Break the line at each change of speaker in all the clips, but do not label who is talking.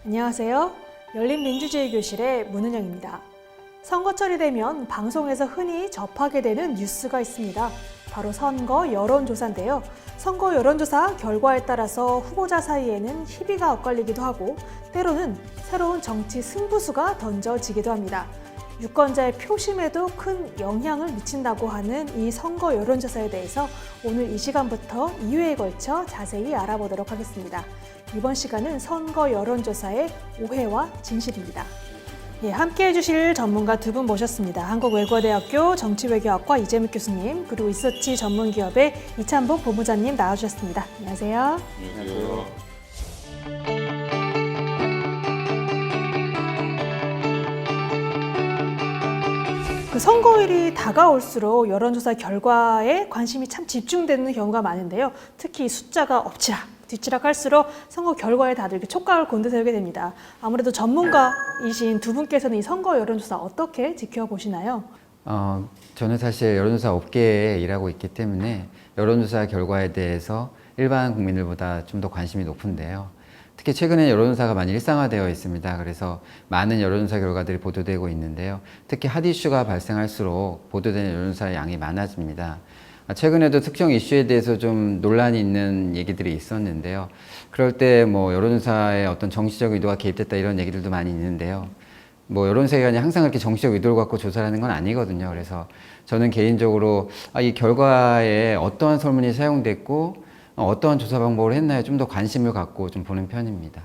안녕하세요. 열린민주주의 교실의 문은영입니다. 선거철이 되면 방송에서 흔히 접하게 되는 뉴스가 있습니다. 바로 선거 여론조사인데요. 선거 여론조사 결과에 따라서 후보자 사이에는 희비가 엇갈리기도 하고 때로는 새로운 정치 승부수가 던져지기도 합니다. 유권자의 표심에도 큰 영향을 미친다고 하는 이 선거 여론조사에 대해서 오늘 이 시간부터 2회에 걸쳐 자세히 알아보도록 하겠습니다. 이번 시간은 선거 여론조사의 오해와 진실입니다. 함께 해주실 전문가 두 분 모셨습니다. 한국외국어대학교 정치외교학과 이재묵 교수님, 그리고 리서치 전문기업의 이찬복 본부장님 나와주셨습니다. 안녕하세요.
안녕하세요.
선거일이 다가올수록 여론조사 결과에 관심이 참 집중되는 경우가 많은데요. 특히 숫자가 엎치락 뒤치락 할수록 선거 결과에 다들 이렇게 촉각을 곤두세우게 됩니다. 아무래도 전문가이신 두 분께서는 이 선거 여론조사 어떻게 지켜보시나요?
저는 사실 여론조사 업계에 일하고 있기 때문에 여론조사 결과에 대해서 일반 국민들보다 좀 더 관심이 높은데요. 특히 최근에 여론조사가 많이 일상화되어 있습니다. 그래서 많은 여론조사 결과들이 보도되고 있는데요. 특히 핫 이슈가 발생할수록 보도되는 여론조사의 양이 많아집니다. 최근에도 특정 이슈에 대해서 좀 논란이 있는 얘기들이 있었는데요. 그럴 때 여론조사에 어떤 정치적 의도가 개입됐다 이런 얘기들도 많이 있는데요. 여론조사기관이 항상 그렇게 정치적 의도를 갖고 조사를 하는 건 아니거든요. 그래서 저는 개인적으로 이 결과에 어떠한 설문이 사용됐고 어떠한 조사 방법을 했나요? 좀 더 관심을 갖고 좀 보는 편입니다.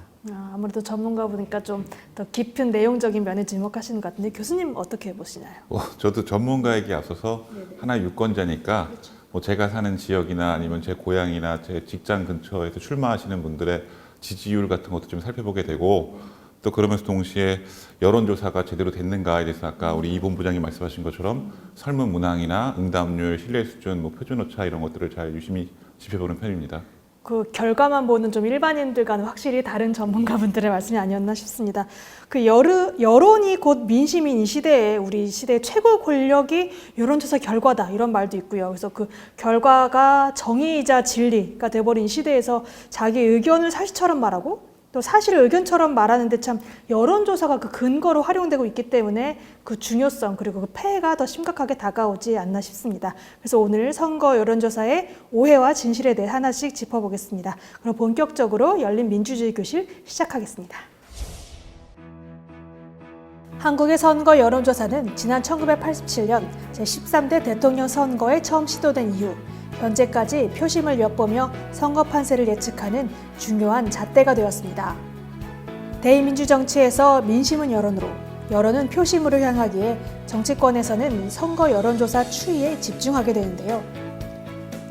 아무래도 전문가 보니까 좀 더 깊은 내용적인 면에 주목하시는 것 같은데 교수님 어떻게 보시나요?
저도 전문가에게 앞서서 하나의 유권자니까
그렇죠.
제가 사는 지역이나 아니면 제 고향이나 제 직장 근처에서 출마하시는 분들의 지지율 같은 것도 좀 살펴보게 되고 또 그러면서 동시에 여론조사가 제대로 됐는가에 대해서 아까 우리 이 본부장님 말씀하신 것처럼 설문 문항이나 응답률, 신뢰 수준, 표준 오차 이런 것들을 잘 유심히 지켜보는 편입니다.
그 결과만 보는 좀 일반인들과는 확실히 다른 전문가분들의 말씀이 아니었나 싶습니다. 그 여론이 곧 민심인 이 시대에 우리 시대의 최고 권력이 여론조사 결과다 이런 말도 있고요. 그래서 그 결과가 정의이자 진리가 돼버린 이 시대에서 자기 의견을 사실처럼 말하고 또 사실을 의견처럼 말하는데 참 여론조사가 그 근거로 활용되고 있기 때문에 그 중요성 그리고 그 폐해가 더 심각하게 다가오지 않나 싶습니다. 그래서 오늘 선거 여론조사의 오해와 진실에 대해 하나씩 짚어보겠습니다. 그럼 본격적으로 열린 민주주의 교실 시작하겠습니다. 한국의 선거 여론조사는 지난 1987년 제13대 대통령 선거에 처음 시도된 이후 현재까지 표심을 엿보며 선거 판세를 예측하는 중요한 잣대가 되었습니다. 대의민주 정치에서 민심은 여론으로, 여론은 표심으로 향하기에 정치권에서는 선거 여론조사 추이에 집중하게 되는데요.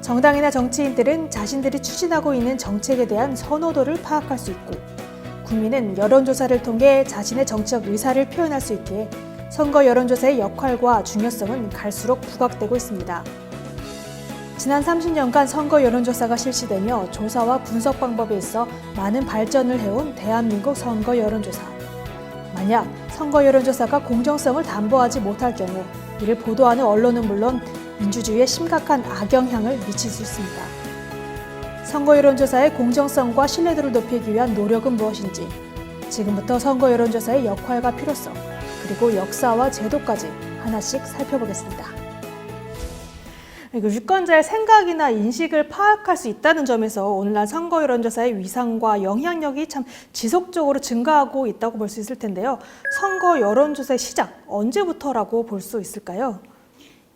정당이나 정치인들은 자신들이 추진하고 있는 정책에 대한 선호도를 파악할 수 있고, 국민은 여론조사를 통해 자신의 정치적 의사를 표현할 수 있기에 선거 여론조사의 역할과 중요성은 갈수록 부각되고 있습니다. 지난 30년간 선거 여론조사가 실시되며 조사와 분석 방법에 있어 많은 발전을 해온 대한민국 선거 여론조사. 만약 선거 여론조사가 공정성을 담보하지 못할 경우 이를 보도하는 언론은 물론 민주주의에 심각한 악영향을 미칠 수 있습니다. 선거 여론조사의 공정성과 신뢰도를 높이기 위한 노력은 무엇인지, 지금부터 선거 여론조사의 역할과 필요성, 그리고 역사와 제도까지 하나씩 살펴보겠습니다. 유권자의 생각이나 인식을 파악할 수 있다는 점에서 오늘날 선거 여론조사의 위상과 영향력이 참 지속적으로 증가하고 있다고 볼 수 있을 텐데요. 선거 여론조사의 시작, 언제부터라고 볼 수 있을까요?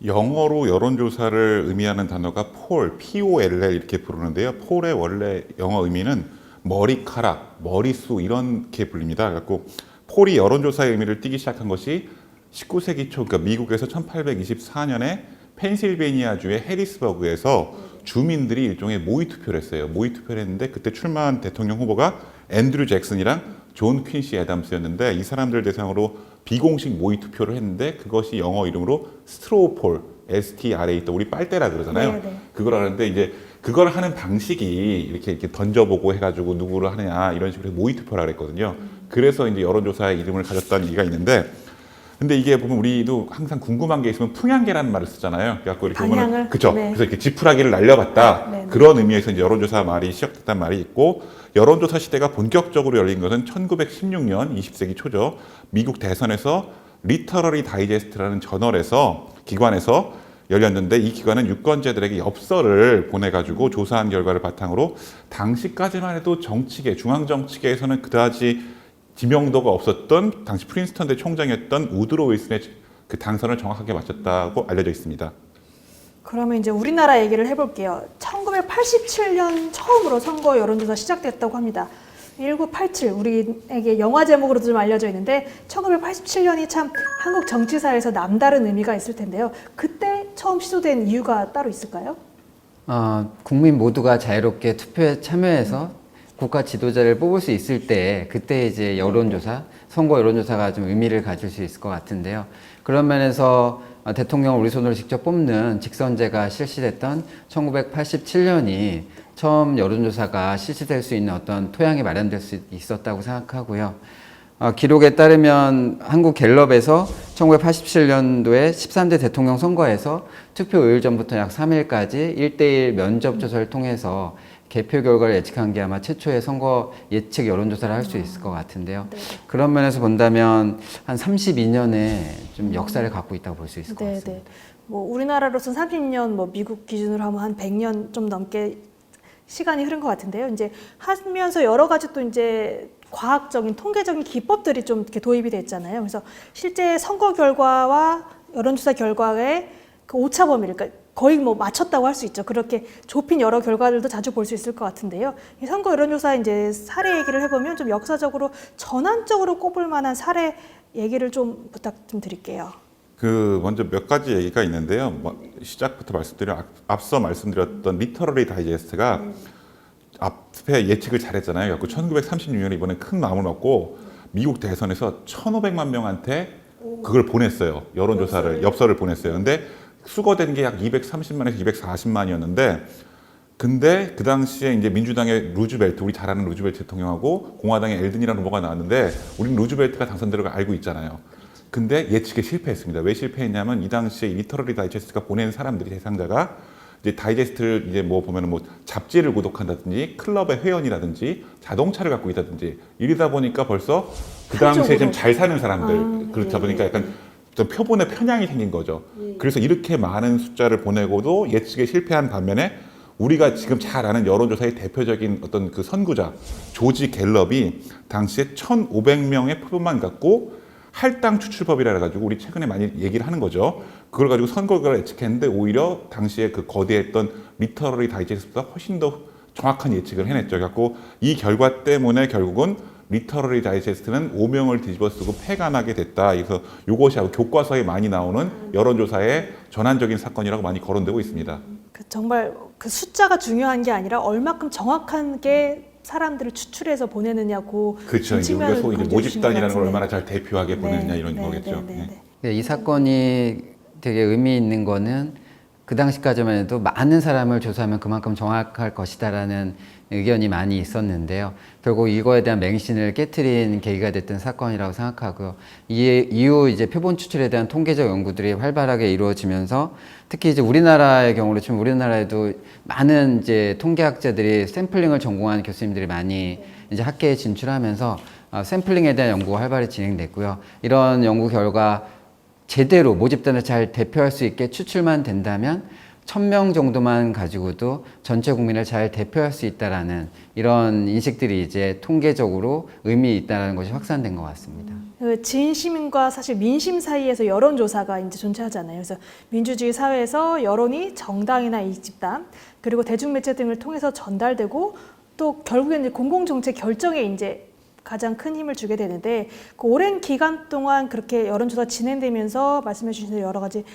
영어로 여론조사를 의미하는 단어가 폴, P-O-L-L 이렇게 부르는데요. 폴의 원래 영어 의미는 머리카락, 머리수 이렇게 불립니다. 그래서 폴이 여론조사의 의미를 띠기 시작한 것이 19세기 초, 그러니까 미국에서 1824년에 펜실베니아주의 해리스버그에서 주민들이 일종의 모의투표를 했어요. 모의투표를 했는데 그때 출마한 대통령 후보가 앤드류 잭슨이랑 존 퀸시 애담스였는데 이 사람들 대상으로 비공식 모의투표를 했는데 그것이 영어 이름으로 스트로폴, S-T-R-A, 또 우리 빨대라 그러잖아요.
네네.
그걸 하는데 이제 그걸 하는 방식이 이렇게 던져보고 해가지고 누구를 하느냐 이런 식으로 모의투표라 그랬거든요. 그래서 이제 여론조사의 이름을 가졌다는 얘기가 있는데 근데 이게 보면 우리도 항상 궁금한 게 있으면 풍향계라는 말을 쓰잖아요. 그래갖고 이렇게
방향을?
보면 그죠.
네.
그래서 이렇게 지푸라기를 날려봤다.
네, 네.
그런 의미에서 이제 여론조사 말이 시작됐단 말이 있고 여론조사 시대가 본격적으로 열린 것은 1916년 20세기 초죠. 미국 대선에서 리터러리 다이제스트라는 기관에서 열렸는데 이 기관은 유권자들에게 엽서를 보내가지고 조사한 결과를 바탕으로 당시까지만 해도 정치계, 중앙정치계에서는 그다지 지명도가 없었던 당시 프린스턴대 총장이었던 우드로 윌슨의 그 당선을 정확하게 맞췄다고 알려져 있습니다.
그러면 이제 우리나라 얘기를 해볼게요. 1987년 처음으로 선거 여론조사 시작됐다고 합니다. 1987 우리에게 영화 제목으로도 좀 알려져 있는데 1987년이 참 한국 정치사에서 남다른 의미가 있을 텐데요. 그때 처음 시도된 이유가 따로 있을까요?
국민 모두가 자유롭게 투표에 참여해서 국가 지도자를 뽑을 수 있을 때 그때 이제 여론조사, 선거 여론조사가 좀 의미를 가질 수 있을 것 같은데요. 그런 면에서 대통령을 우리 손으로 직접 뽑는 직선제가 실시됐던 1987년이 처음 여론조사가 실시될 수 있는 어떤 토양이 마련될 수 있었다고 생각하고요. 기록에 따르면 한국 갤럽에서 1987년도에 13대 대통령 선거에서 투표일 전부터 약 3일까지 1대1 면접 조사를 통해서 개표 결과를 예측한 게 아마 최초의 선거 예측 여론조사를 할 수 있을 것 같은데요.
네네.
그런 면에서 본다면 한 32년의 좀 역사를 갖고 있다고 볼 수 있을 것 같습니다.
네네. 뭐 우리나라로서는 30년, 뭐 미국 기준으로 하면 한 100년 좀 넘게 시간이 흐른 것 같은데요. 이제 하면서 여러 가지 또 이제 과학적인 통계적인 기법들이 좀 이렇게 도입이 됐잖아요. 그래서 실제 선거 결과와 여론조사 결과의 그 오차 범위를 그러니까 거의 뭐 맞췄다고 할 수 있죠. 그렇게 좁힌 여러 결과들도 자주 볼 수 있을 것 같은데요. 이 선거 여론조사 이제 사례 얘기를 해보면 좀 역사적으로 전환적으로 꼽을 만한 사례 얘기를 좀 부탁 좀 드릴게요.
먼저 몇 가지 얘기가 있는데요. 시작부터 앞서 말씀드렸던 리터러리 다이제스트가 앞에 예측을 잘했잖아요. 그래서 1936년에 이번에 큰 마음을 먹고 미국 대선에서 1,500만 명한테 그걸 보냈어요. 엽서를 보냈어요. 근데 수거된 게 약 230만에서 240만이었는데 근데 그 당시에 이제 민주당의 루즈벨트, 우리 잘 아는 루즈벨트 대통령하고 공화당의 엘든이라는 후보가 나왔는데 우리는 루즈벨트가 당선되는 걸 알고 있잖아요. 근데 예측에 실패했습니다. 왜 실패했냐면 이 당시에 리터러리 다이제스트가 보낸 사람들이 대상자가 이제 다이제스트를 이제 뭐 보면은 뭐 잡지를 구독한다든지 클럽의 회원이라든지 자동차를 갖고 있다든지 이러다 보니까 벌써 그 당시에 좀 잘 사는 사람들 그렇다 보니까 약간 좀 표본의 편향이 생긴 거죠. 그래서 이렇게 많은 숫자를 보내고도 예측에 실패한 반면에 우리가 지금 잘 아는 여론조사의 대표적인 어떤 그 선구자 조지 갤럽이 당시에 1,500명의 표본만 갖고 할당 추출법이라 해가지고 우리 최근에 많이 얘기를 하는 거죠. 그걸 가지고 선거 결과를 예측했는데 오히려 당시에 그 거대했던 리터러리 다이제스트보다 훨씬 더 정확한 예측을 해냈죠. 그래갖고 이 결과 때문에 결국은 리터러리 다이제스트는 오명을 뒤집어 쓰고 패감하게 됐다. 그래서 이것이 교과서에 많이 나오는 여론조사의 전환적인 사건이라고 많이 거론되고 있습니다.
정말 그 숫자가 중요한 게 아니라 얼마큼 정확하게 사람들을 추출해서 보내느냐고
그렇죠. 이제 우리가 소위 이제 모집단이라는 걸 얼마나 잘 대표하게 보내느냐 이런 거겠죠.
이 사건이 되게 의미 있는 거는 그 당시까지만 해도 많은 사람을 조사하면 그만큼 정확할 것이다라는 의견이 많이 있었는데요. 결국 이거에 대한 맹신을 깨트린 계기가 됐던 사건이라고 생각하고요. 이후 이제 표본 추출에 대한 통계적 연구들이 활발하게 이루어지면서 특히 이제 우리나라의 경우로 치면 우리나라에도 많은 이제 통계학자들이 샘플링을 전공하는 교수님들이 많이 이제 학계에 진출하면서 샘플링에 대한 연구가 활발히 진행됐고요. 이런 연구 결과 제대로 모집단을 잘 대표할 수 있게 추출만 된다면 1,000명 정도만 가지고도 전체 국민을 잘 대표할 수 있다라는 이런 인식들이 이제 통계적으로 의미 있다는 것이 확산된 것 같습니다.
진심과 사실 민심 사이에서 여론조사가 이제 존재하잖아요. 그래서 민주주의 사회에서 여론이 정당이나 이 집단 그리고 대중매체 등을 통해서 전달되고 또 결국에는 공공정책 결정에 이제 가장 큰 힘을 주게 되는데 그 오랜 기간 동안 그렇게 여론조사 진행되면서 말씀해 주신 여러 가지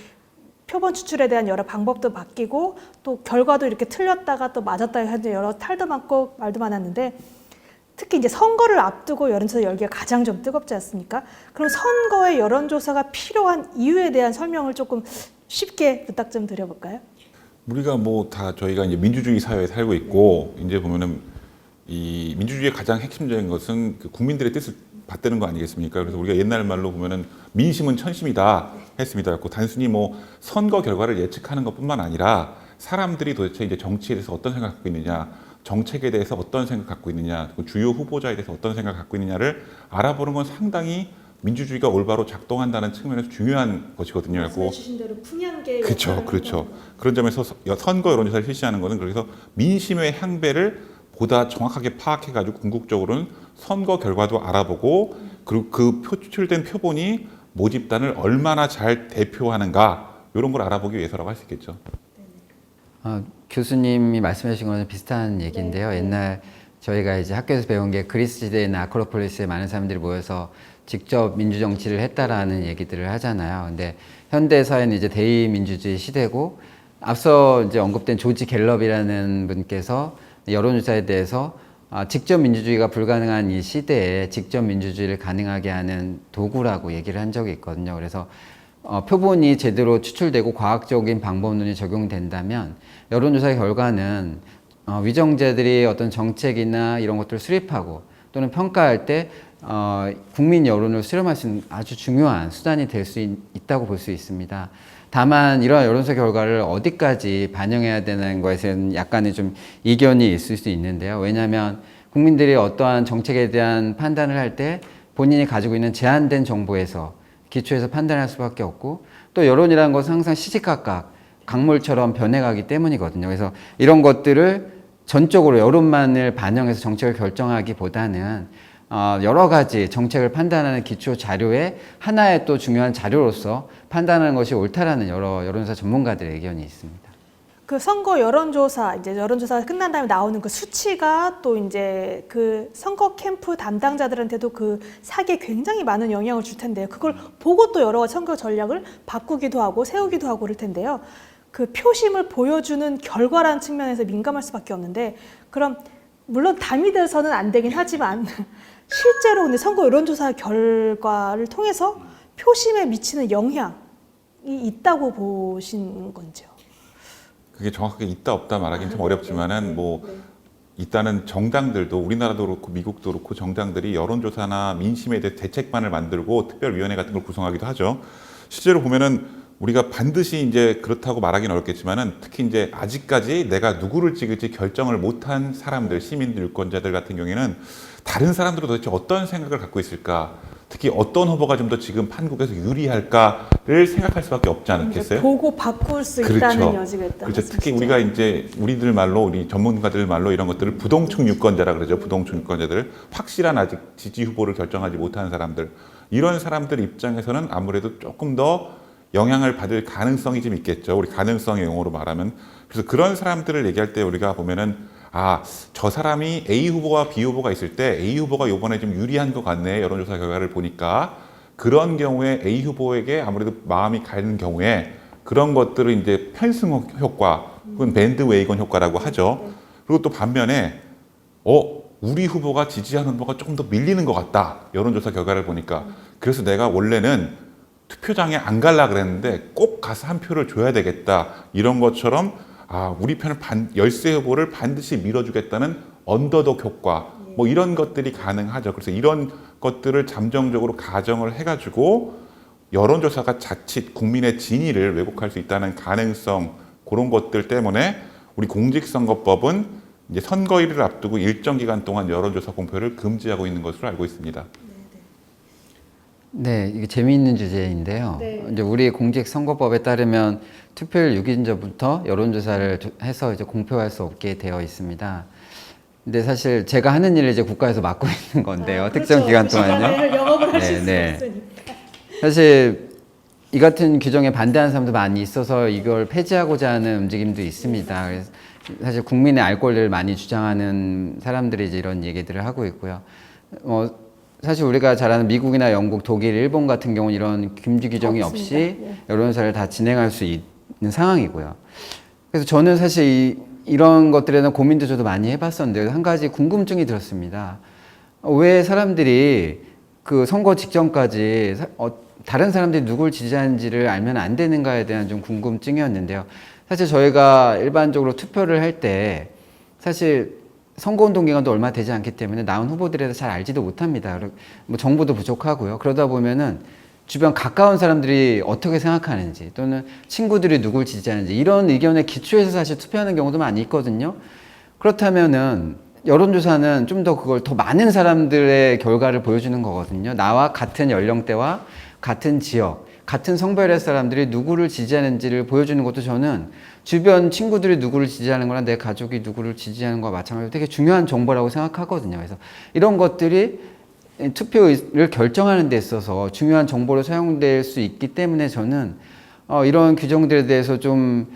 표본 추출에 대한 여러 방법도 바뀌고 또 결과도 이렇게 틀렸다가 또 맞았다 하는 여러 탈도 많고 말도 많았는데 특히 이제 선거를 앞두고 여론조사 열기가 가장 좀 뜨겁지 않습니까? 그럼 선거에 여론조사가 필요한 이유에 대한 설명을 조금 쉽게 부탁 좀 드려볼까요?
우리가 뭐 다 저희가 이제 민주주의 사회에 살고 있고 이제 보면은 이 민주주의의 가장 핵심적인 것은 그 국민들의 뜻을 받드는 거 아니겠습니까? 그래서 우리가 옛날 말로 보면은 민심은 천심이다 했습니다. 그래서 단순히 뭐 선거 결과를 예측하는 것뿐만 아니라 사람들이 도대체 이제 정치에 대해서 어떤 생각을 갖고 있느냐, 정책에 대해서 어떤 생각을 갖고 있느냐, 주요 후보자에 대해서 어떤 생각을 갖고 있느냐를 알아보는 건 상당히 민주주의가 올바로 작동한다는 측면에서 중요한 것이거든요.
말씀해 주신 대로 풍향계
그렇죠, 그렇죠. 그런 점에서 선거 여론조사를 실시하는 것은 그래서 민심의 향배를 보다 정확하게 파악해가지고 궁극적으로는 선거 결과도 알아보고 그리고 그 표출된 표본이 모집단을 얼마나 잘 대표하는가 이런 걸 알아보기 위해서라고 할 수 있겠죠.
교수님이 말씀하신 거는 비슷한 얘기인데요. 옛날 저희가 이제 학교에서 배운 게 그리스 시대나 아크로폴리스에 많은 사람들이 모여서 직접 민주정치를 했다라는 얘기들을 하잖아요. 근데 현대 사회는 이제 대의민주주의 시대고 앞서 이제 언급된 조지 갤럽이라는 분께서 여론조사에 대해서 직접 민주주의가 불가능한 이 시대에 직접 민주주의를 가능하게 하는 도구라고 얘기를 한 적이 있거든요. 그래서 표본이 제대로 추출되고 과학적인 방법론이 적용된다면 여론조사의 결과는 위정자들이 어떤 정책이나 이런 것들을 수립하고 또는 평가할 때 국민 여론을 수렴할 수 있는 아주 중요한 수단이 될 수 있다고 볼 수 있습니다. 다만 이러한 여론조사 결과를 어디까지 반영해야 되는 것에는 약간의 좀 이견이 있을 수 있는데요. 왜냐하면 국민들이 어떠한 정책에 대한 판단을 할 때 본인이 가지고 있는 제한된 정보에서 기초해서 판단할 수밖에 없고 또 여론이라는 것은 항상 시시각각 강물처럼 변해가기 때문이거든요. 그래서 이런 것들을 전적으로 여론만을 반영해서 정책을 결정하기보다는 여러 가지 정책을 판단하는 기초 자료의 하나의 또 중요한 자료로서 판단하는 것이 옳다라는 여러 여론조사 전문가들의 의견이 있습니다.
그 선거 여론조사, 이제 여론조사가 끝난 다음에 나오는 그 수치가 또 이제 그 선거 캠프 담당자들한테도 그 사기에 굉장히 많은 영향을 줄 텐데요. 그걸 보고 또 여러 가지 선거 전략을 바꾸기도 하고 세우기도 하고 그럴 텐데요. 그 표심을 보여주는 결과라는 측면에서 민감할 수밖에 없는데, 그럼 물론 담이 돼서는 안 되긴 하지만 실제로 근데 선거 여론조사 결과를 통해서 표심에 미치는 영향이 있다고 보신 건지요?
그게 정확하게 있다 없다 말하기는 좀 어렵지만은 뭐 일단은 정당들도 우리나라도 그렇고 미국도 그렇고 정당들이 여론조사나 민심에 대해 대책반을 만들고 특별위원회 같은 걸 구성하기도 하죠. 실제로 보면은 우리가 반드시 이제 그렇다고 말하기는 어렵겠지만은 특히 이제 아직까지 내가 누구를 찍을지 결정을 못한 사람들, 시민들, 유권자들 같은 경우에는 다른 사람들은 도대체 어떤 생각을 갖고 있을까? 특히 어떤 후보가 좀 더 지금 판국에서 유리할까를 생각할 수밖에 없지 않겠어요?
보고 바꿀 수
그렇죠.
있다는 여지가 있다.
그렇죠. 특히 우리가 이제 우리들 말로 우리 전문가들 말로 이런 것들을 부동층 유권자라 그러죠. 부동층 유권자들 확실한 아직 지지 후보를 결정하지 못하는 사람들 이런 사람들 입장에서는 아무래도 조금 더 영향을 받을 가능성이 좀 있겠죠. 우리 가능성의 용어로 말하면 그래서 그런 사람들을 얘기할 때 우리가 보면은 저 사람이 A 후보와 B 후보가 있을 때 A 후보가 이번에 좀 유리한 것 같네. 여론조사 결과를 보니까 그런 경우에 A 후보에게 아무래도 마음이 가는 경우에 그런 것들을 이제 편승 효과 혹은 밴드웨이건 효과라고 하죠. 그리고 또 반면에 우리 후보가 지지하는 후보가 조금 더 밀리는 것 같다. 여론조사 결과를 보니까 그래서 내가 원래는 투표장에 안 갈라 그랬는데 꼭 가서 한 표를 줘야 되겠다. 이런 것처럼 우리 편을 열세 후보를 반드시 밀어주겠다는 언더독 효과 뭐 이런 것들이 가능하죠. 그래서 이런 것들을 잠정적으로 가정을 해가지고 여론조사가 자칫 국민의 진위를 왜곡할 수 있다는 가능성 그런 것들 때문에 우리 공직선거법은 이제 선거일을 앞두고 일정 기간 동안 여론조사 공표를 금지하고 있는 것으로 알고 있습니다.
네, 이게 재미있는 주제인데요.
네.
이제 우리 공직선거법에 따르면 투표일 6일 전부터 여론조사를 해서 이제 공표할 수 없게 되어 있습니다. 근데 사실 제가 하는 일을 이제 국가에서 맡고 있는 건데요. 특정 기간 동안요.
영업을 하실 수 없으니까.
사실 이 같은 규정에 반대하는 사람도 많이 있어서 이걸 폐지하고자 하는 움직임도 있습니다. 그래서 사실 국민의 알 권리를 많이 주장하는 사람들이 이제 이런 얘기들을 하고 있고요. 사실 우리가 잘 아는 미국이나 영국, 독일, 일본 같은 경우는 이런 금지 규정이 없이 여론조사를 다 진행할 수 있는 상황이고요. 그래서 저는 사실 이런 것들에 대한 고민도 저도 많이 해봤었는데 한 가지 궁금증이 들었습니다. 왜 사람들이 그 선거 직전까지 다른 사람들이 누굴 지지하는지를 알면 안 되는가에 대한 좀 궁금증이었는데요. 사실 저희가 일반적으로 투표를 할 때 사실 선거운동 기간도 얼마 되지 않기 때문에 나온 후보들에 대해서 잘 알지도 못합니다. 뭐 정보도 부족하고요. 그러다 보면은 주변 가까운 사람들이 어떻게 생각하는지 또는 친구들이 누굴 지지하는지 이런 의견에 기초해서 사실 투표하는 경우도 많이 있거든요. 그렇다면은 여론조사는 좀 더 그걸 더 많은 사람들의 결과를 보여주는 거거든요. 나와 같은 연령대와 같은 지역, 같은 성별의 사람들이 누구를 지지하는지를 보여주는 것도 저는 주변 친구들이 누구를 지지하는 거나 내 가족이 누구를 지지하는 거와 마찬가지로 되게 중요한 정보라고 생각하거든요. 그래서 이런 것들이 투표를 결정하는 데 있어서 중요한 정보로 사용될 수 있기 때문에 저는 이런 규정들에 대해서 좀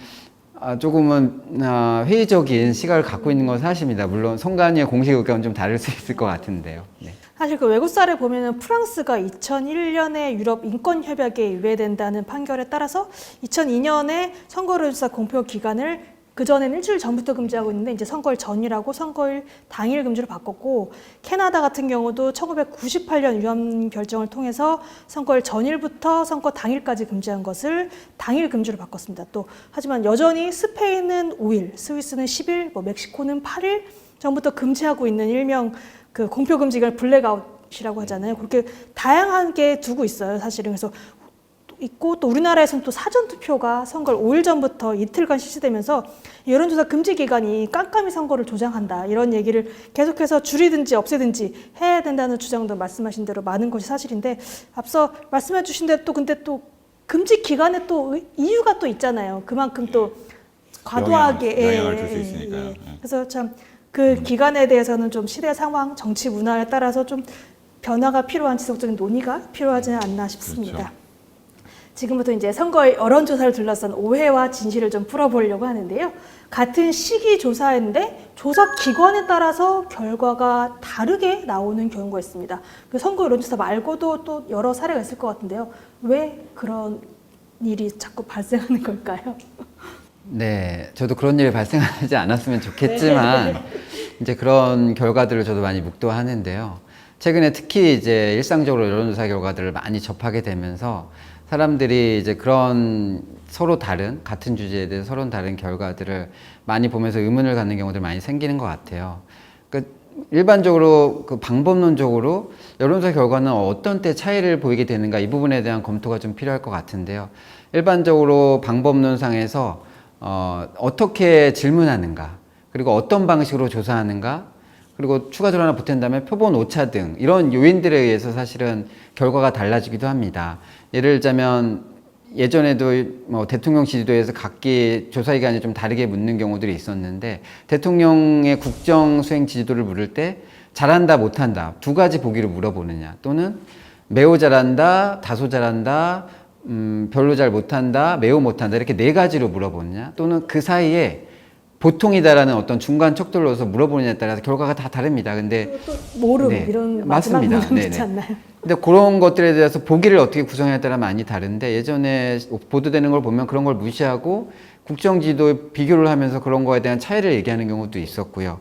조금은 회의적인 시각을 갖고 있는 건 사실입니다. 물론 선관위의 공식 의견은 좀 다를 수 있을 것 같은데요. 네.
사실 그 외국 사례 보면은 프랑스가 2001년에 유럽 인권 협약에 유예된다는 판결에 따라서 2002년에 선거여론조사 공표 기간을 그 전에는 일주일 전부터 금지하고 있는데 이제 선거일 전이라고 선거일 당일 금지로 바꿨고, 캐나다 같은 경우도 1998년 위헌 결정을 통해서 선거일 전일부터 선거 당일까지 금지한 것을 당일 금지로 바꿨습니다. 또 하지만 여전히 스페인은 5일, 스위스는 10일, 뭐 멕시코는 8일 전부터 금지하고 있는 일명 그 공표 금지 기간을 블랙아웃이라고 하잖아요. 그렇게 다양하게 두고 있어요, 사실은. 그래서 있고 또 우리나라에서는 또 사전투표가 선거를 5일 전부터 이틀간 실시되면서 여론조사 금지 기간이 깜깜이 선거를 조장한다, 이런 얘기를 계속해서 줄이든지 없애든지 해야 된다는 주장도 말씀하신 대로 많은 것이 사실인데, 앞서 말씀해 주신 대로 또 근데 또 금지 기간에 또 이유가 또 있잖아요. 그만큼 또 과도하게
영향을 줄 수 있으니까요. 예.
그래서 참 그 기간에 대해서는 좀 시대 상황, 정치 문화에 따라서 좀 변화가 필요한 지속적인 논의가 필요하지 않나 싶습니다.
그렇죠.
지금부터 이제 선거 여론조사를 둘러싼 오해와 진실을 좀 풀어보려고 하는데요. 같은 시기 조사인데 조사 기관에 따라서 결과가 다르게 나오는 경우가 있습니다. 그 선거 여론조사 말고도 또 여러 사례가 있을 것 같은데요. 왜 그런 일이 자꾸 발생하는 걸까요?
네, 저도 그런 일이 발생하지 않았으면 좋겠지만 이제 그런 결과들을 저도 많이 묵도하는데요. 최근에 특히 이제 일상적으로 여론조사 결과들을 많이 접하게 되면서 사람들이 이제 그런 서로 다른, 같은 주제에 대해서 서로 다른 결과들을 많이 보면서 의문을 갖는 경우들이 많이 생기는 것 같아요. 그러니까 일반적으로 그 방법론적으로 여론조사 결과는 어떤 때 차이를 보이게 되는가, 이 부분에 대한 검토가 좀 필요할 것 같은데요. 일반적으로 방법론상에서 어떻게 질문하는가, 그리고 어떤 방식으로 조사하는가, 그리고 추가적으로 하나 보탠다면 표본 오차 등 이런 요인들에 의해서 사실은 결과가 달라지기도 합니다. 예를 들자면 예전에도 뭐 대통령 지지도에서 각기 조사기관이 좀 다르게 묻는 경우들이 있었는데, 대통령의 국정 수행 지지도를 물을 때 잘한다 못한다 두 가지 보기로 물어보느냐, 또는 매우 잘한다, 다소 잘한다, 별로 잘 못한다, 매우 못한다, 이렇게 네 가지로 물어보느냐, 또는 그 사이에 보통이다라는 어떤 중간 척도를 넣어서 물어보느냐에 따라서 결과가 다 다릅니다. 근데
또 모름
네,
이런 마지막
맞습니다.
모름 있지
네네.
않나요?
근데 그런 것들에 대해서 보기를 어떻게 구성해야 따라 많이 다른데, 예전에 보도되는 걸 보면 그런 걸 무시하고 국정지도 비교를 하면서 그런 거에 대한 차이를 얘기하는 경우도 있었고요.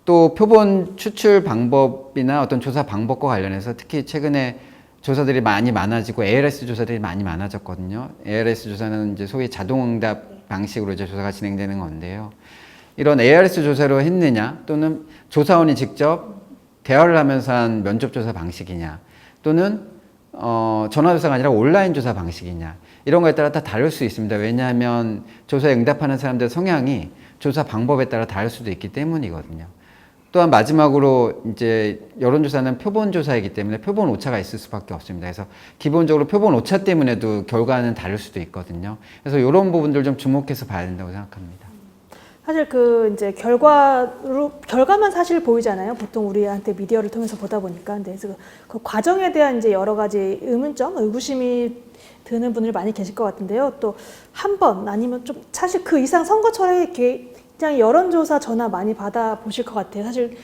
또 표본 추출 방법이나 어떤 조사 방법과 관련해서 특히 최근에 조사들이 많이 많아지고 ALS 조사들이 많이 많아졌거든요. ALS 조사는 이제 소위 자동응답 방식으로 이제 조사가 진행되는 건데요. 이런 ALS 조사로 했느냐, 또는 조사원이 직접 대화를 하면서 한 면접조사 방식이냐, 또는 전화조사가 아니라 온라인 조사 방식이냐, 이런 거에 따라 다 다를 수 있습니다. 왜냐하면 조사에 응답하는 사람들의 성향이 조사 방법에 따라 다를 수도 있기 때문이거든요. 또한 마지막으로 이제 여론조사는 표본조사이기 때문에 표본 오차가 있을 수밖에 없습니다. 그래서 기본적으로 표본 오차 때문에도 결과는 다를 수도 있거든요. 그래서 이런 부분들 좀 주목해서 봐야 된다고 생각합니다.
사실 그 이제 결과만 사실 보이잖아요. 보통 우리한테 미디어를 통해서 보다 보니까. 근데 그 과정에 대한 이제 여러 가지 의문점, 의구심이 드는 분들이 많이 계실 것 같은데요. 또 한 번 아니면 좀 사실 그 이상 선거철에 그냥 여론조사 전화 많이 받아 보실 것 같아요. 사실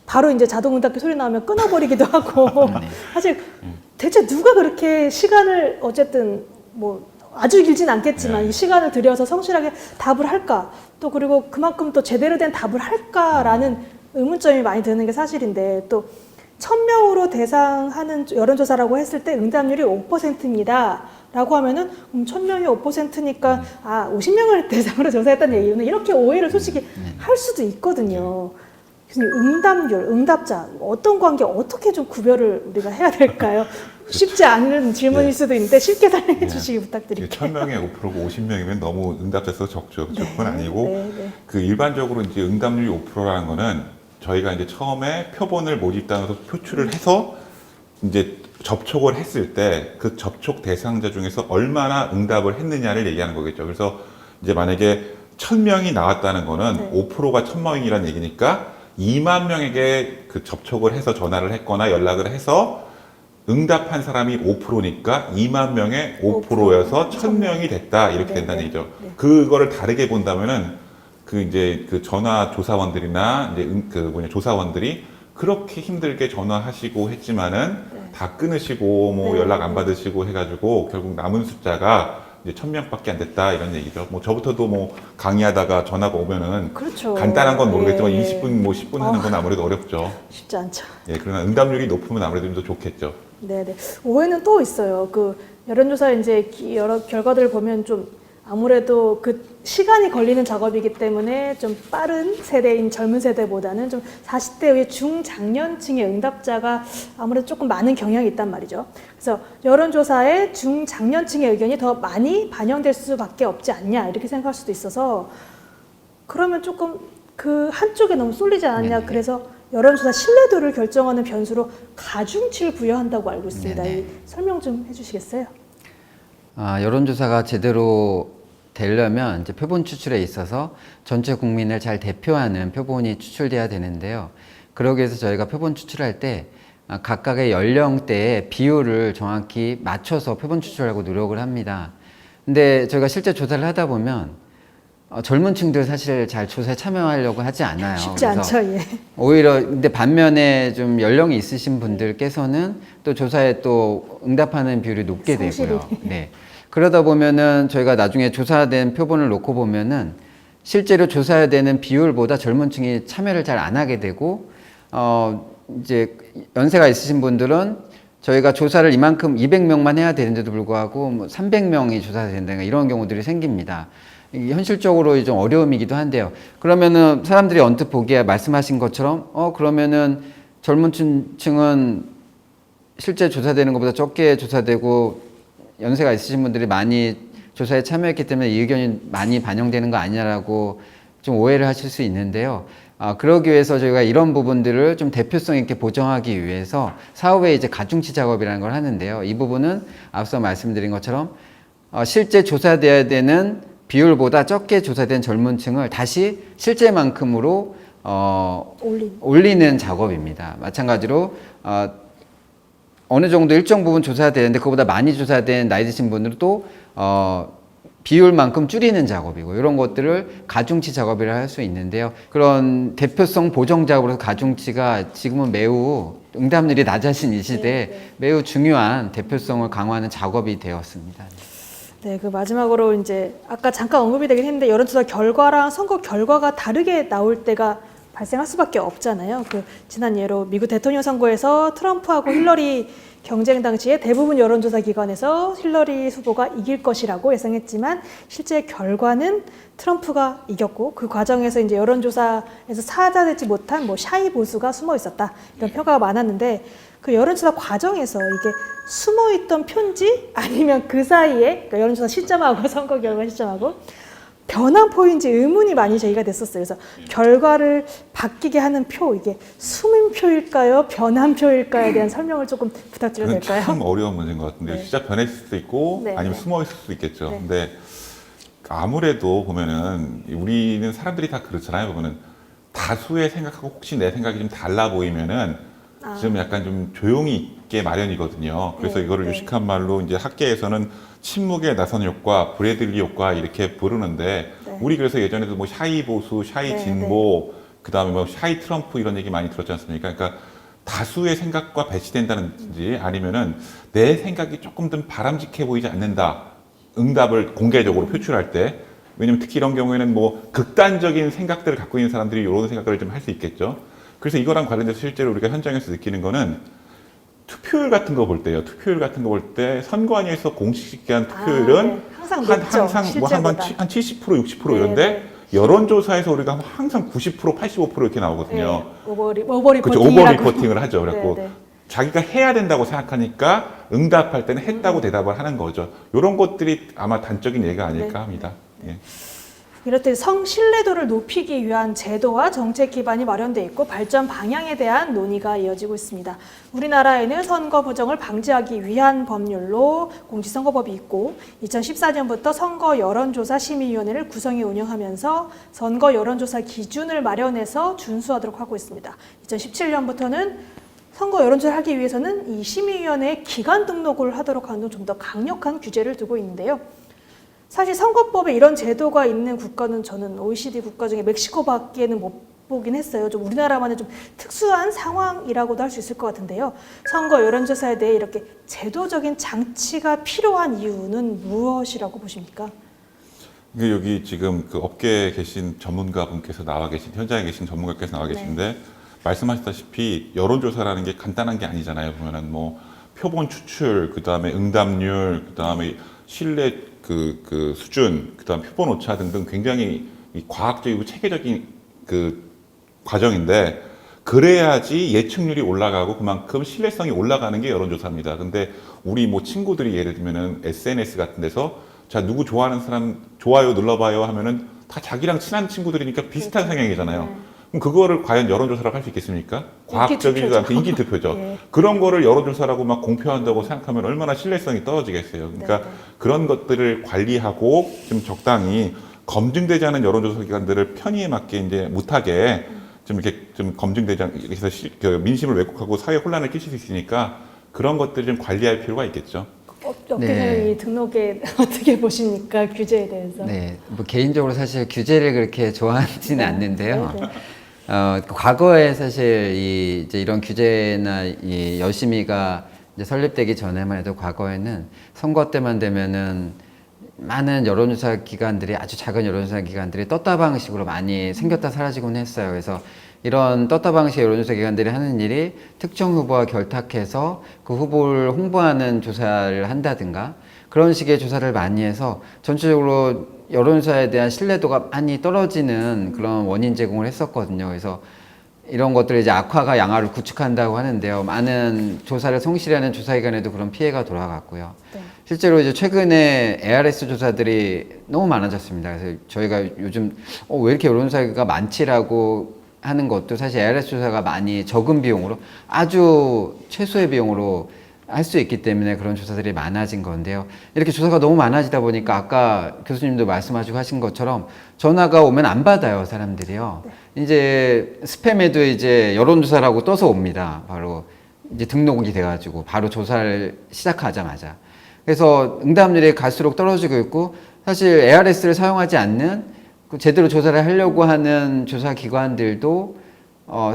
바로 이제 자동응답기 소리 나오면 끊어버리기도 하고. 사실 대체 누가 그렇게 시간을 어쨌든 뭐 아주 길진 않겠지만 이 시간을 들여서 성실하게 답을 할까? 또 그리고 그만큼 또 제대로 된 답을 할까라는 의문점이 많이 드는 게 사실인데, 또 1000명으로 대상하는 여론조사라고 했을 때 응답률이 5%입니다. 라고 하면은 1000명이 5%니까 50명을 대상으로 조사했다는 얘기는 이렇게 오해를 솔직히 할 수도 있거든요. 교수님, 응답률, 응답자 어떤 관계 어떻게 좀 구별을 우리가 해야 될까요? 쉽지 않은 질문일
네.
수도 있는데 쉽게 설명해
네.
주시기 부탁드릴게요.
1000명에 5%고 50명이면 너무 응답자 수가 적죠. 그건 아니고
네.
그 일반적으로 이제 응답률이 5%라는 거는 저희가 이제 처음에 표본을 모집단으로 표출을 해서 이제 접촉을 했을 때 그 접촉 대상자 중에서 얼마나 응답을 했느냐를 얘기하는 거겠죠. 그래서 이제 만약에 1000명이 나왔다는 거는
네.
5%가 1000명이라는 얘기니까 2만 명에게 그 접촉을 해서 전화를 했거나 연락을 해서 응답한 사람이 5%니까 2만 명의 5%여서 1000명이 됐다 이렇게
네,
된다는
네,
얘기죠.
네.
그거를 다르게 본다면은 그 이제 그 전화 조사원들이나 이제 조사원들이 그렇게 힘들게 전화하시고 했지만은 다 끊으시고 뭐
네,
연락 안
네.
받으시고 해가지고 결국 남은 숫자가 이제 1000명밖에 안 됐다 이런 얘기죠. 뭐 저부터도 뭐 강의하다가 전화가 오면은
그렇죠.
간단한 건 모르겠지만
예.
20분 뭐 10분 하는 건 아무래도 어렵죠.
쉽지 않죠.
예, 그러나 응답률이 높으면 아무래도 좀 더 좋겠죠.
네네. 오해는 또 있어요. 그 여론조사 이제 여러 결과들을 보면 좀 아무래도 그 시간이 걸리는 작업이기 때문에 좀 빠른 세대인 젊은 세대보다는 좀 40대의 중장년층의 응답자가 아무래도 조금 많은 경향이 있단 말이죠. 그래서 여론조사에 중장년층의 의견이 더 많이 반영될 수밖에 없지 않냐 이렇게 생각할 수도 있어서 그러면 조금 그 한쪽에 너무 쏠리지 않았냐.
네네.
그래서 여론조사 신뢰도를 결정하는 변수로 가중치를 부여한다고 알고 있습니다.
네네.
이 설명 좀 해주시겠어요?
여론조사가 제대로 되려면 이제 표본 추출에 있어서 전체 국민을 잘 대표하는 표본이 추출돼야 되는데요. 그러기 위해서 저희가 표본 추출할 때 각각의 연령대의 비율을 정확히 맞춰서 표본 추출하고 노력을 합니다. 근데 저희가 실제 조사를 하다 보면 젊은 층들 사실 잘 조사에 참여하려고 하지 않아요.
쉽지
그래서
않죠. 예.
오히려 근데 반면에 좀 연령이 있으신 분들께서는 또 조사에 또 응답하는 비율이 높게
성실히.
되고요. 네. 그러다 보면은 저희가 나중에 조사된 표본을 놓고 보면은 실제로 조사되는 비율보다 젊은 층이 참여를 잘 안 하게 되고 이제 연세가 있으신 분들은 저희가 조사를 이만큼 200명만 해야 되는데도 불구하고 뭐 300명이 조사된다든가 이런 경우들이 생깁니다. 이게 현실적으로 좀 어려움이기도 한데요. 그러면은 사람들이 언뜻 보기에 말씀하신 것처럼 그러면은 젊은 층은 실제 조사되는 것보다 적게 조사되고 연세가 있으신 분들이 많이 조사에 참여했기 때문에 이 의견이 많이 반영되는 거 아니냐라고 좀 오해를 하실 수 있는데요. 그러기 위해서 저희가 이런 부분들을 좀 대표성 있게 보정하기 위해서 사후에 이제 가중치 작업이라는 걸 하는데요. 이 부분은 앞서 말씀드린 것처럼 실제 조사돼야 되는 비율보다 적게 조사된 젊은 층을 다시 실제만큼으로 올리는 작업입니다. 마찬가지로 어느 정도 일정 부분 조사되는데 그보다 많이 조사된 나이 드신 분들은 또 비율만큼 줄이는 작업이고 이런 것들을 가중치 작업이라 할 수 있는데요. 그런 대표성 보정 작업으로 가중치가 지금은 매우 응답률이 낮아진 이 시대에 매우 중요한 대표성을 강화하는 작업이 되었습니다.
네, 그 마지막으로 이제 아까 잠깐 언급이 되긴 했는데 여론조사 결과랑 선거 결과가 다르게 나올 때가 발생할 수밖에 없잖아요. 그 지난 예로 미국 대통령 선거에서 트럼프하고 힐러리 경쟁 당시에 대부분 여론조사 기관에서 힐러리 후보가 이길 것이라고 예상했지만 실제 결과는 트럼프가 이겼고 그 과정에서 이제 여론조사에서 찾아내지 못한 뭐 샤이 보수가 숨어 있었다 이런 평가가 많았는데 그 여론조사 과정에서 이게 숨어 있던 표인지 아니면 그 사이에 그러니까 여론조사 시점하고 선거 결과 시점하고 변환표인지 의문이 많이 제기가 됐었어요. 그래서 결과를 바뀌게 하는 표, 이게 숨은 표일까요? 변환표일까에 대한 설명을 조금 부탁드려도
그건
될까요?
참 어려운 문제인 것 같은데
네.
진짜 변했을 수도 있고
네,
아니면
네.
숨어 있을 수도 있겠죠.
네.
근데 아무래도 보면은 우리는 사람들이 다 그렇잖아요. 보면은 다수의 생각하고 혹시 내 생각이 좀 달라 보이면은 좀 약간 좀 조용히 있게 마련이거든요. 그래서
네,
이거를
네.
유식한 말로 이제 학계에서는 침묵의 나선 효과, 브래들리 효과 이렇게 부르는데
네.
우리 그래서 예전에도 뭐 샤이 보수, 샤이
네,
진보, 그다음에 뭐 샤이 트럼프 이런 얘기 많이 들었지 않습니까? 그러니까 다수의 생각과 배치된다는지 아니면은 내 생각이 조금 더 바람직해 보이지 않는다. 응답을 공개적으로 표출할 때. 왜냐면 특히 이런 경우에는 뭐 극단적인 생각들을 갖고 있는 사람들이 이런 생각을 좀 할 수 있겠죠. 그래서 이거랑 관련돼서 실제로 우리가 현장에서 느끼는 거는 투표율 같은 거 볼 때요. 투표율 같은 거 볼 때 선관위에서 공식한 투표율은
네. 항상 높죠.
항상 뭐
실제보다.
한 70%, 60%
네,
이런데
네.
여론조사에서 우리가 항상 90%, 85% 이렇게 나오거든요.
네, 오버리포팅이라고.
그렇죠. 오버리포팅을 하죠. 그래갖고
네, 네.
자기가 해야 된다고 생각하니까 응답할 때는 했다고 대답을 하는 거죠. 이런 것들이 아마 단적인 예가 아닐까
네.
합니다. 예.
이렇듯 성신뢰도를 높이기 위한 제도와 정책 기반이 마련돼 있고 발전 방향에 대한 논의가 이어지고 있습니다. 우리나라에는 선거 부정을 방지하기 위한 법률로 공직선거법이 있고 2014년부터 선거 여론조사 심의위원회를 구성해 운영하면서 선거 여론조사 기준을 마련해서 준수하도록 하고 있습니다. 2017년부터는 선거 여론조사를 하기 위해서는 이 심의위원회에 기간 등록을 하도록 하는 좀 더 강력한 규제를 두고 있는데요. 사실 선거법에 이런 제도가 있는 국가는 저는 OECD 국가 중에 멕시코밖에는 못 보긴 했어요. 좀 우리나라만의 좀 특수한 상황이라고도 할 수 있을 것 같은데요. 선거 여론조사에 대해 이렇게 제도적인 장치가 필요한 이유는 무엇이라고 보십니까?
여기 지금 그 업계에 계신 전문가분께서 나와 계신, 현장에 계신 전문가께서 나와 계신데, 말씀하셨다시피 여론조사라는 게 간단한 게 아니잖아요. 보면은 뭐 표본 추출, 그 다음에 응답률, 그 다음에 신뢰 그 수준, 그 다음 표본 오차 등등 굉장히 이 과학적이고 체계적인 그 과정인데, 그래야지 예측률이 올라가고 그만큼 신뢰성이 올라가는 게 여론조사입니다. 근데 우리 뭐 친구들이 예를 들면은 SNS 같은 데서 자, 누구 좋아하는 사람 좋아요 눌러봐요 하면은 다 자기랑 친한 친구들이니까 비슷한 성향이잖아요. 그럼 그거를 과연 여론조사라고 할 수 있겠습니까? 과학적이지 않게 인기 투표죠.
예.
그런 거를 여론조사라고 막 공표한다고 생각하면 얼마나 신뢰성이 떨어지겠어요. 그러니까
네.
그런 것들을 관리하고 좀 적당히 검증되지 않은 여론조사 기관들을 편의에 맞게 이제 못하게 좀 이렇게 좀 검증되지 않게 해서 그 민심을 왜곡하고 사회 혼란을 끼칠 수 있으니까 그런 것들을 좀 관리할 필요가 있겠죠.
업계에서는
네.
이 등록에 어떻게 보십니까? 규제에 대해서.
네, 뭐 개인적으로 사실 규제를 그렇게 좋아하지는 않는데요.
네, 네.
과거에 사실 이제 이런 규제나 이 여심위가 이제 설립되기 전에만 해도 과거에는 선거 때만 되면은 많은 여론조사 기관들이, 아주 작은 여론조사 기관들이 떴다 방식으로 많이 생겼다 사라지곤 했어요. 그래서 이런 떴다 방식 여론조사 기관들이 하는 일이 특정 후보와 결탁해서 그 후보를 홍보하는 조사를 한다든가 그런 식의 조사를 많이 해서 전체적으로 여론조사에 대한 신뢰도가 많이 떨어지는 그런 원인 제공을 했었거든요. 그래서 이런 것들이 이제 악화가 양화를 구축한다고 하는데요. 많은 조사를 성실히 하는 조사기관에도 그런 피해가 돌아갔고요.
네.
실제로 이제 최근에 ARS 조사들이 너무 많아졌습니다. 그래서 저희가 요즘 왜 이렇게 여론조사가 많지라고 하는 것도 사실 ARS 조사가 많이 적은 비용으로, 아주 최소의 비용으로 할 수 있기 때문에 그런 조사들이 많아진 건데요. 이렇게 조사가 너무 많아지다 보니까 아까 교수님도 말씀하시고 하신 것처럼 전화가 오면 안 받아요, 사람들이요. 이제 스팸에도 이제 여론조사라고 떠서 옵니다. 바로 이제 등록이 돼가지고 바로 조사를 시작하자마자. 그래서 응답률이 갈수록 떨어지고 있고, 사실 ARS를 사용하지 않는 제대로 조사를 하려고 하는 조사 기관들도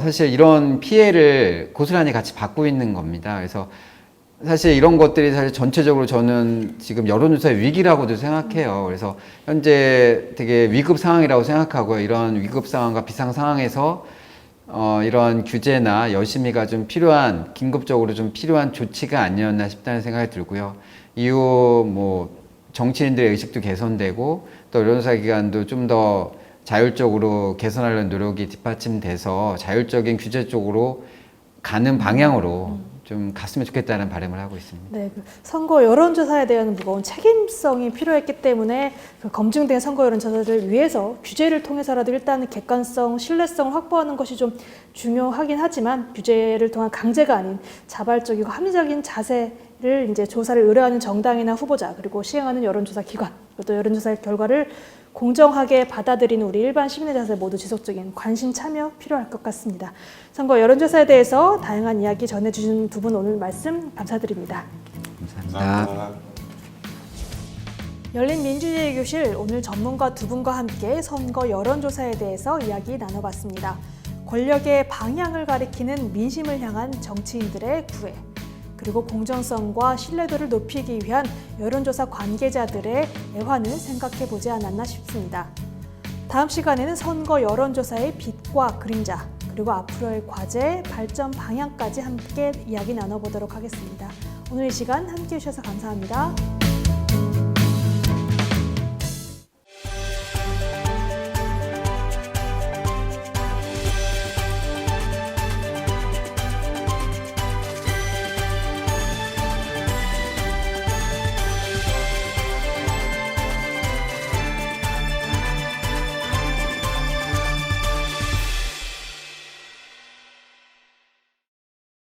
사실 이런 피해를 고스란히 같이 받고 있는 겁니다. 그래서 사실 이런 것들이 사실 전체적으로 저는 지금 여론조사의 위기라고도 생각해요. 그래서 현재 되게 위급 상황이라고 생각하고요. 이런 위급 상황과 비상 상황에서 이런 규제나 여심위가 좀 필요한, 긴급적으로 좀 필요한 조치가 아니었나 싶다는 생각이 들고요. 이후 뭐 정치인들의 의식도 개선되고 또 여론조사 기관도 좀 더 자율적으로 개선하려는 노력이 뒷받침돼서 자율적인 규제 쪽으로 가는 방향으로 좀 갔으면 좋겠다는 바람을 하고 있습니다.
네, 그 선거 여론조사에 대한 무거운 책임성이 필요했기 때문에 그 검증된 선거 여론조사를 위해서 규제를 통해서라도 일단은 객관성, 신뢰성을 확보하는 것이 좀 중요하긴 하지만 규제를 통한 강제가 아닌 자발적이고 합리적인 자세를 이제 조사를 의뢰하는 정당이나 후보자, 그리고 시행하는 여론조사 기관, 또 여론조사 결과를 공정하게 받아들이는 우리 일반 시민의 자세 모두 지속적인 관심 참여 필요할 것 같습니다. 선거 여론조사에 대해서 다양한 이야기 전해주신 두 분 오늘 말씀 감사드립니다.
감사합니다.
열린민주주의 교실, 오늘 전문가 두 분과 함께 선거 여론조사에 대해서 이야기 나눠봤습니다. 권력의 방향을 가리키는 민심을 향한 정치인들의 구애, 그리고 공정성과 신뢰도를 높이기 위한 여론조사 관계자들의 애환을 생각해보지 않았나 싶습니다. 다음 시간에는 선거 여론조사의 빛과 그림자, 그리고 앞으로의 과제, 발전 방향까지 함께 이야기 나눠보도록 하겠습니다. 오늘 이 시간 함께해 주셔서 감사합니다.